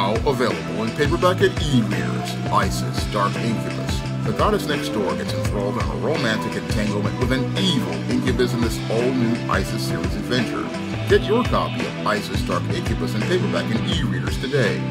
Now available in paperback and e-readers, Isis, Dark Incubus. The goddess next door gets enthralled in a romantic entanglement with an evil incubus in this all-new Isis series adventure. Get your copy of Isis, Dark Incubus in paperback and e-readers today.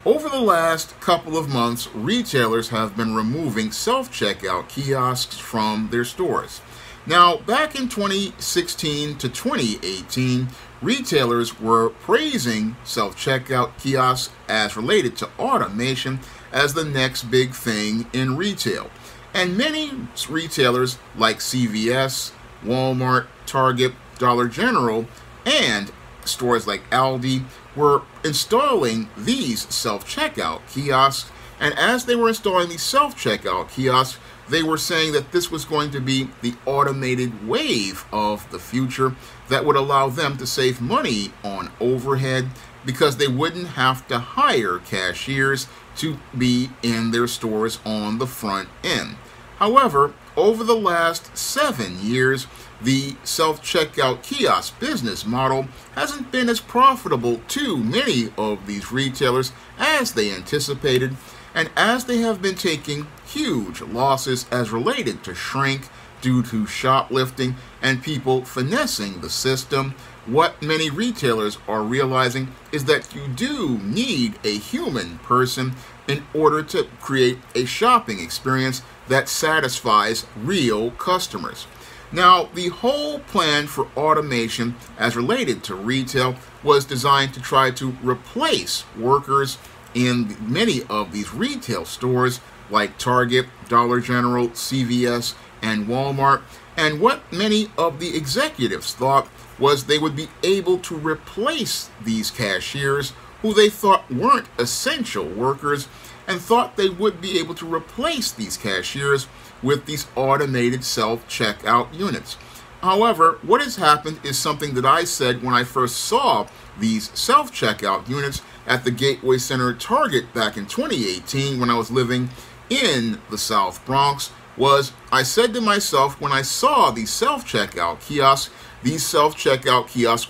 Over the last couple of months, retailers have been removing self-checkout kiosks from their stores. Now, back in 2016 to 2018, retailers were praising self-checkout kiosks as related to automation as the next big thing in retail. And many retailers like CVS, Walmart, Target, Dollar General, and stores like Aldi were installing these self-checkout kiosks. And as they were installing these self-checkout kiosks, they were saying that this was going to be the automated wave of the future that would allow them to save money on overhead because they wouldn't have to hire cashiers to be in their stores on the front end. However, over the last 7 years, the self-checkout kiosk business model hasn't been as profitable to many of these retailers as they anticipated, and as they have been taking huge losses as related to shrink due to shoplifting and people finessing the system, what many retailers are realizing is that you do need a human person in order to create a shopping experience that satisfies real customers. Now, the whole plan for automation as related to retail was designed to try to replace workers in many of these retail stores like Target, Dollar General, CVS, and Walmart. And what many of the executives thought was they would be able to replace these cashiers who they thought weren't essential workers, and thought they would be able to replace these cashiers with these automated self-checkout units. However, what has happened is something that I said when I first saw these self-checkout units at the Gateway Center Target back in 2018 when I was living in the South Bronx, was I said to myself when I saw these self-checkout kiosks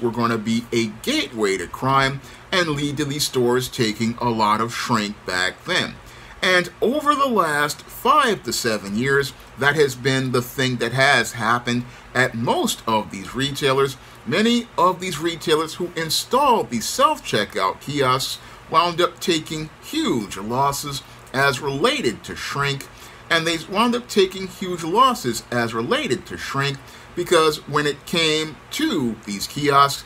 were going to be a gateway to crime and lead to these stores taking a lot of shrink back then. And over the last 5 to 7 years, that has been the thing that has happened at most of these retailers. Many of these retailers who installed these self-checkout kiosks wound up taking huge losses as related to shrink, and they wound up taking huge losses as related to shrink because when it came to these kiosks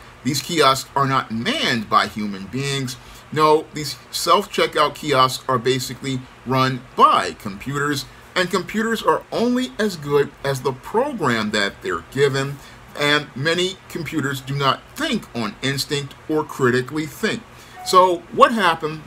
are not manned by human beings. No, these self-checkout kiosks are basically run by computers, and computers are only as good as the program that they're given, and many computers do not think on instinct or critically think. So what happened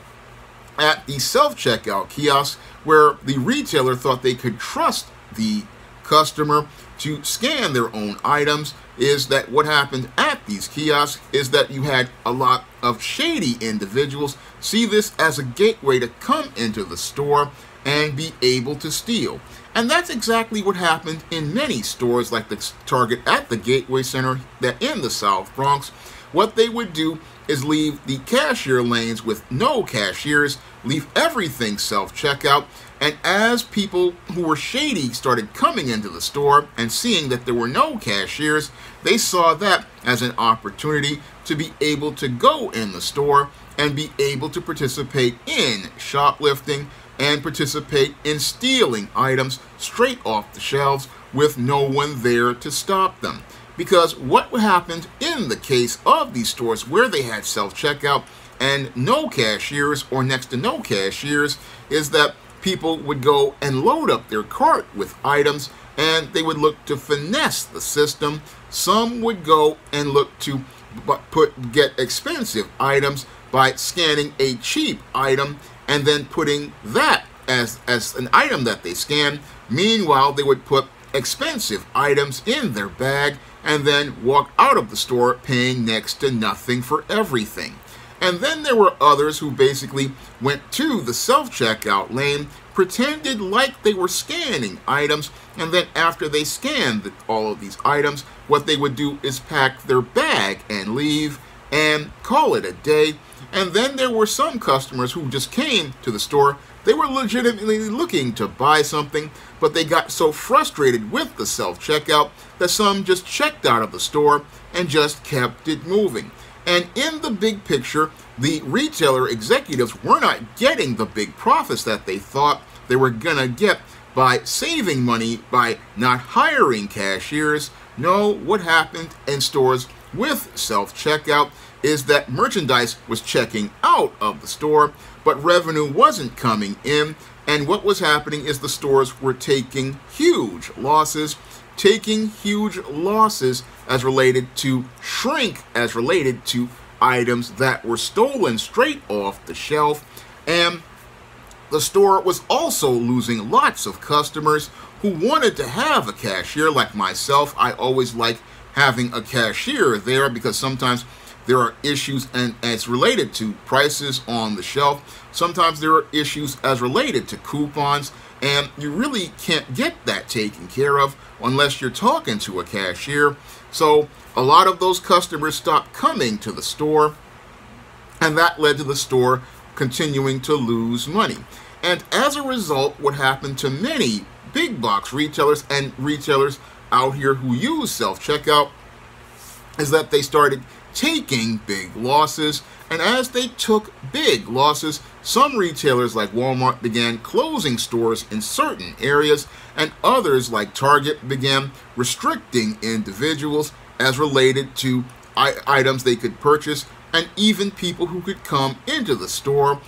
at the self-checkout kiosks where the retailer thought they could trust the customer to scan their own items is that what happened at these kiosks is that you had a lot of shady individuals see this as a gateway to come into the store and be able to steal. And that's exactly what happened in many stores like the Target at the Gateway Center that in the South Bronx. What they would do is leave the cashier lanes with no cashiers, leave everything self-checkout, and as people who were shady started coming into the store and seeing that there were no cashiers, they saw that as an opportunity to be able to go in the store and be able to participate in shoplifting and participate in stealing items straight off the shelves with no one there to stop them. Because what happened in the case of these stores where they had self-checkout and no cashiers or next to no cashiers is that people would go and load up their cart with items and they would look to finesse the system. Some would go and look to get expensive items by scanning a cheap item and then putting that as an item that they scan. Meanwhile, they would put expensive items in their bag and then walk out of the store paying next to nothing for everything. And then there were others who basically went to the self-checkout lane, pretended like they were scanning items, and then after they scanned all of these items, what they would do is pack their bag and leave and call it a day. And then there were some customers who just came to the store. They were legitimately looking to buy something, but they got so frustrated with the self-checkout that some just checked out of the store and just kept it moving. And in the big picture, the retailer executives were not getting the big profits that they thought they were going to get by saving money by not hiring cashiers. No, what happened in stores with self-checkout is that merchandise was checking out of the store, but revenue wasn't coming in. And what was happening is the stores were taking huge losses as related to shrink, as related to items that were stolen straight off the shelf. And the store was also losing lots of customers who wanted to have a cashier. Like myself, I always like having a cashier there because sometimes there are issues and it's related to prices on the shelf. Sometimes there are issues as related to coupons, and you really can't get that taken care of unless you're talking to a cashier. So a lot of those customers stopped coming to the store, and that led to the store continuing to lose money. And as a result, what happened to many big box retailers and retailers out here who use self-checkout is that they started taking big losses. And as they took big losses, some retailers like Walmart began closing stores in certain areas, and others like Target began restricting individuals as related to items they could purchase, and even people who could come into the store,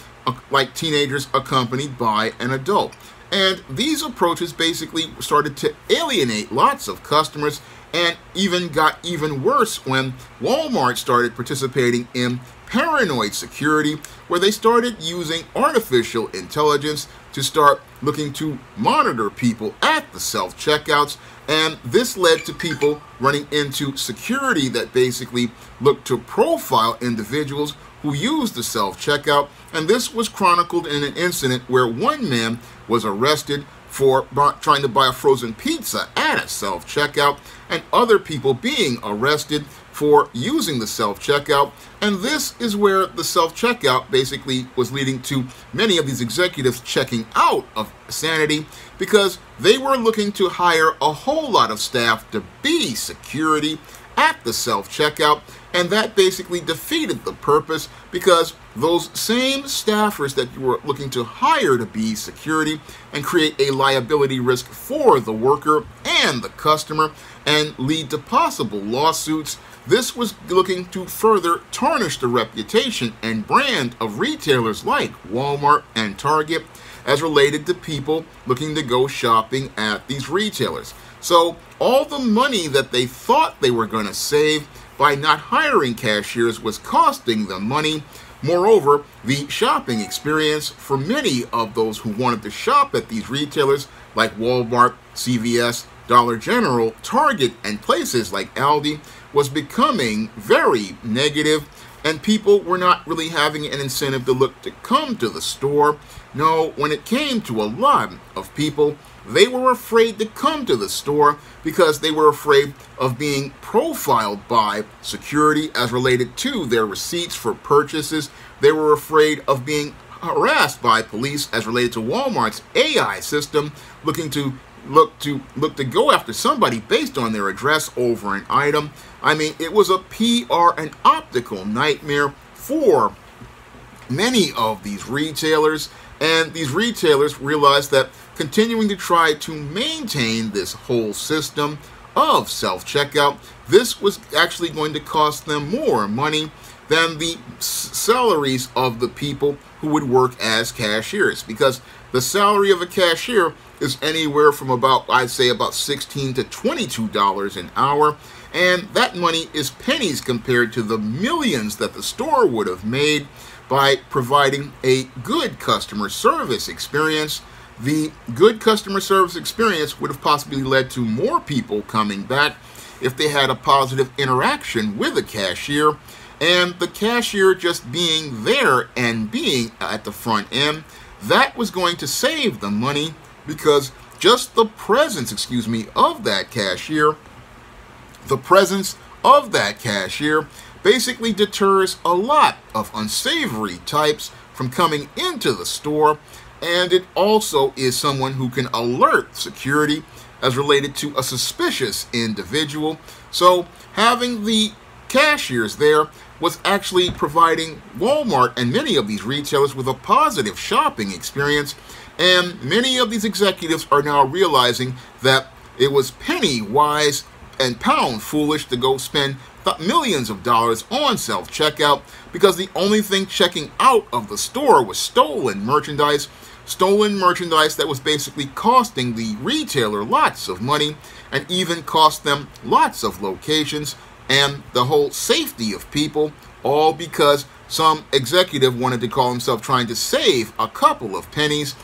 like teenagers accompanied by an adult. And these approaches basically started to alienate lots of customers, and even got even worse when Walmart started participating in paranoid security, where they started using artificial intelligence to start looking to monitor people at the self-checkouts. And this led to people running into security that basically looked to profile individuals who used the self-checkout. And this was chronicled in an incident where one man was arrested for trying to buy a frozen pizza at a self-checkout, and other people being arrested for using the self-checkout. And this is where the self-checkout basically was leading to many of these executives checking out of sanity, because they were looking to hire a whole lot of staff to be security at the self-checkout, and that basically defeated the purpose, because those same staffers that you were looking to hire to be security and create a liability risk for the worker and the customer and lead to possible lawsuits, this was looking to further tarnish the reputation and brand of retailers like Walmart and Target as related to people looking to go shopping at these retailers. So all the money that they thought they were going to save by not hiring cashiers was costing them money. Moreover, the shopping experience for many of those who wanted to shop at these retailers like Walmart, CVS, Dollar General, Target, and places like Aldi was becoming very negative, and people were not really having an incentive to look to come to the store. No, when it came to a lot of people, they were afraid to come to the store because they were afraid of being profiled by security as related to their receipts for purchases. They were afraid of being harassed by police as related to Walmart's AI system, looking to go after somebody based on their address over an item. I mean, it was a PR and optical nightmare for many of these retailers, and these retailers realized that continuing to try to maintain this whole system of self-checkout, this was actually going to cost them more money than the salaries of the people who would work as cashiers, because the salary of a cashier is anywhere from I'd say about $16 to $22 an hour, and that money is pennies compared to the millions that the store would have made by providing a good customer service experience. The good customer service experience would have possibly led to more people coming back if they had a positive interaction with a cashier, and the cashier just being there and being at the front end, that was going to save them money, because just the presence, of that cashier, basically deters a lot of unsavory types from coming into the store, and it also is someone who can alert security as related to a suspicious individual. So having the cashiers there was actually providing Walmart and many of these retailers with a positive shopping experience, and many of these executives are now realizing that it was penny wise and pound foolish to go spend millions of dollars on self-checkout, because the only thing checking out of the store was stolen merchandise that was basically costing the retailer lots of money and even cost them lots of locations and the whole safety of people, all because some executive wanted to call himself trying to save a couple of pennies.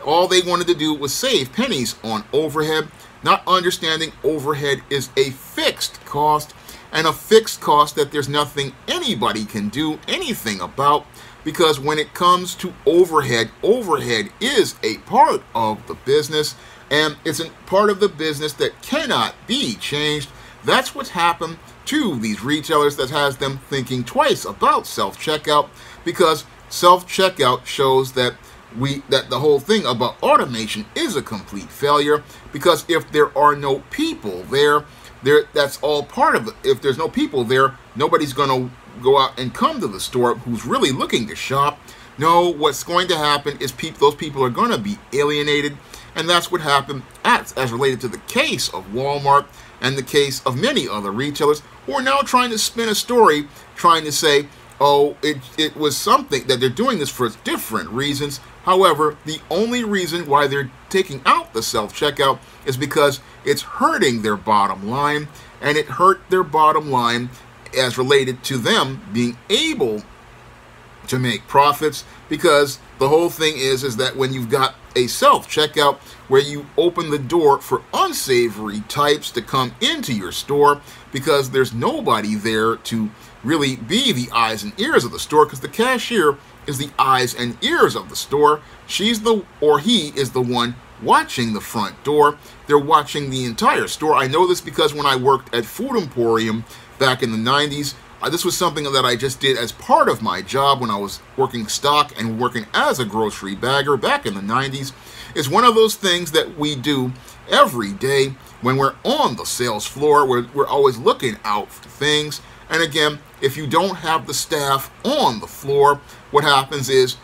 All they wanted to do was save pennies on overhead, not understanding overhead is a fixed cost, and a fixed cost that there's nothing anybody can do anything about, because when it comes to overhead, overhead is a part of the business, and it's a part of the business that cannot be changed. That's what's happened to these retailers that has them thinking twice about self-checkout, because self-checkout shows that the whole thing about automation is a complete failure, because if there are no people there, that's all part of it. If there's no people there, nobody's going to go out and come to the store who's really looking to shop. No, what's going to happen is those people are going to be alienated, and that's what happened as related to the case of Walmart and the case of many other retailers who are now trying to spin a story, trying to say, oh, it was something that they're doing this for different reasons. However, the only reason why they're taking out the self-checkout is because it's hurting their bottom line, and it hurt their bottom line as related to them being able to make profits, because the whole thing is that when you've got a self-checkout where you open the door for unsavory types to come into your store, because there's nobody there to really be the eyes and ears of the store, because the cashier is the eyes and ears of the store. He is the one watching the front door. They're watching the entire store. I know this because when I worked at Food Emporium back in the 90s, this was something that I just did as part of my job when I was working stock and working as a grocery bagger back in the 90s. It's one of those things that we do every day when we're on the sales floor. We're always looking out for things. And again, if you don't have the staff on the floor, what happens is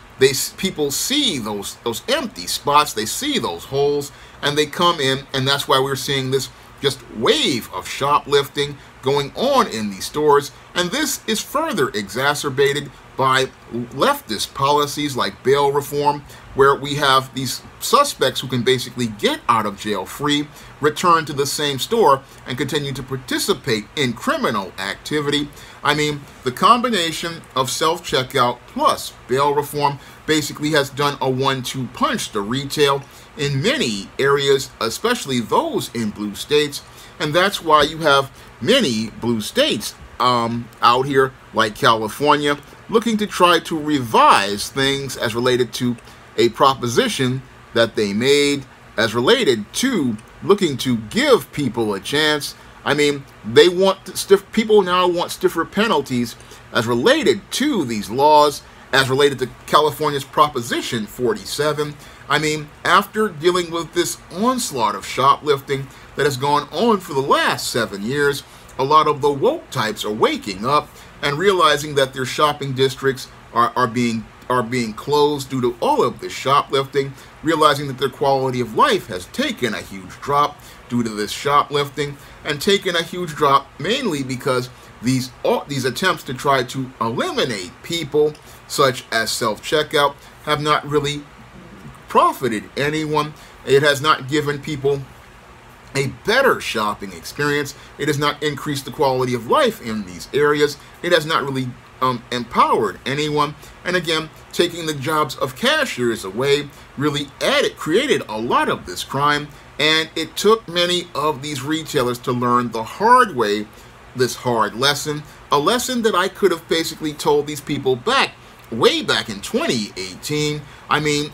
people see those empty spots, they see those holes, and they come in, and that's why we're seeing this just wave of shoplifting going on in these stores. And this is further exacerbated by leftist policies like bail reform, where we have these suspects who can basically get out of jail free, return to the same store, and continue to participate in criminal activity. I mean, the combination of self-checkout plus bail reform basically has done a 1-2 punch to retail in many areas, especially those in blue states. And that's why you have many blue states out here, like California, looking to try to revise things as related to a proposition that they made as related to looking to give people a chance. I mean, people now want stiffer penalties as related to these laws, as related to California's Proposition 47. I mean, after dealing with this onslaught of shoplifting that has gone on for the last 7 years, a lot of the woke types are waking up and realizing that their shopping districts are being closed due to all of this shoplifting, realizing that their quality of life has taken a huge drop due to this shoplifting, and taken a huge drop mainly because these attempts to try to eliminate people, such as self-checkout, have not really profited anyone. It has not given people a better shopping experience. It has not increased the quality of life in these areas. It has not really empowered anyone. And again, taking the jobs of cashiers away really created a lot of this crime. And it took many of these retailers to learn the hard way, this hard lesson, a lesson that I could have basically told these people way back in 2018. I mean,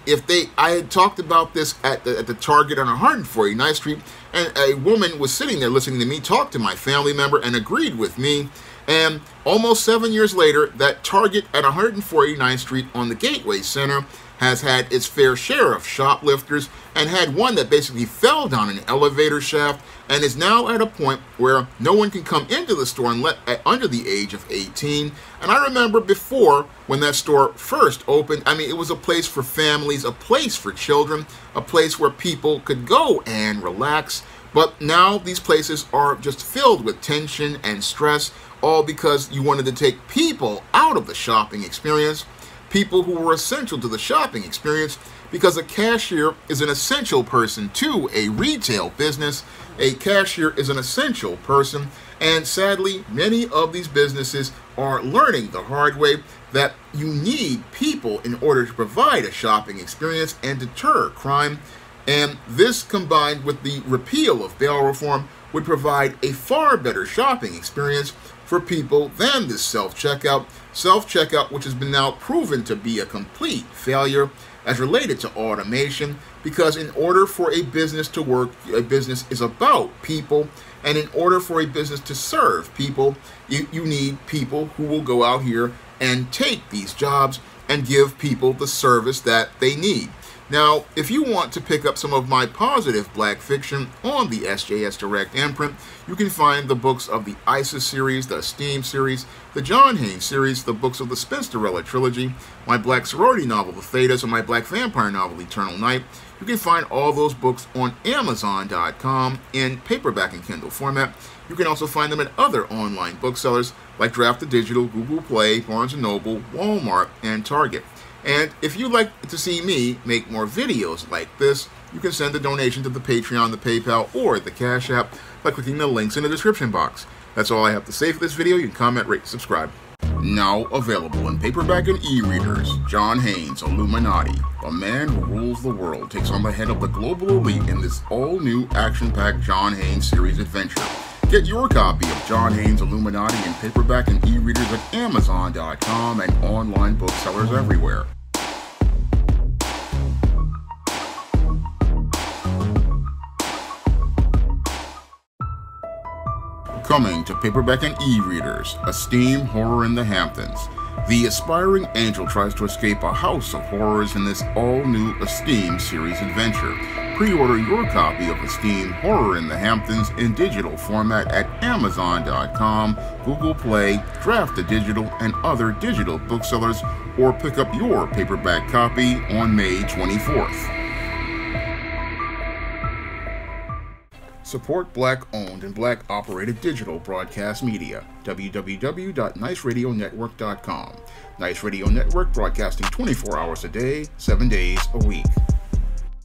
I had talked about this at the Target on 149th Street, and a woman was sitting there listening to me talk to my family member and agreed with me. And almost 7 years later, that Target at 149th Street on the Gateway Center has had its fair share of shoplifters, and had one that basically fell down an elevator shaft and is now at a point where no one can come into the store under the age of 18. And I remember before, when that store first opened, I mean, it was a place for families, a place for children, a place where people could go and relax. But now these places are just filled with tension and stress, all because you wanted to take people out of the shopping experience, people who were essential to the shopping experience, because a cashier is an essential person to a retail business. A cashier is an essential person, and sadly, many of these businesses are learning the hard way that you need people in order to provide a shopping experience and deter crime. And this, combined with the repeal of bail reform, would provide a far better shopping experience for people than this self-checkout, which has been now proven to be a complete failure as related to automation, because in order for a business to work, a business is about people, and in order for a business to serve people, you need people who will go out here and take these jobs and give people the service that they need. Now, if you want to pick up some of my positive black fiction on the SJS Direct imprint, you can find the books of the ISIS series, the Esteem series, the John Haynes series, the books of the Spinsterella trilogy, my black sorority novel, The Thetas, and my black vampire novel, Eternal Night. You can find all those books on Amazon.com in paperback and Kindle format. You can also find them at other online booksellers like Draft to Digital, Google Play, Barnes & Noble, Walmart, and Target. And if you'd like to see me make more videos like this, you can send a donation to the Patreon, the PayPal, or the Cash App by clicking the links in the description box. That's all I have to say for this video. You can comment, rate, subscribe. Now available in paperback and e-readers, John Haynes' Illuminati, a man who rules the world, takes on the head of the global elite in this all-new action-packed John Haynes series adventure. Get your copy of John Haynes' Illuminati in paperback and e-readers at Amazon.com and online booksellers everywhere. Coming to paperback and e-readers, Esteem Horror in the Hamptons. The aspiring angel tries to escape a house of horrors in this all-new Esteem series adventure. Pre-order your copy of Esteem Horror in the Hamptons in digital format at Amazon.com, Google Play, Draft to Digital, and other digital booksellers, or pick up your paperback copy on May 24th. Support Black-owned and Black-operated digital broadcast media. www.niceradionetwork.com. Nice Radio Network, broadcasting 24 hours a day, 7 days a week.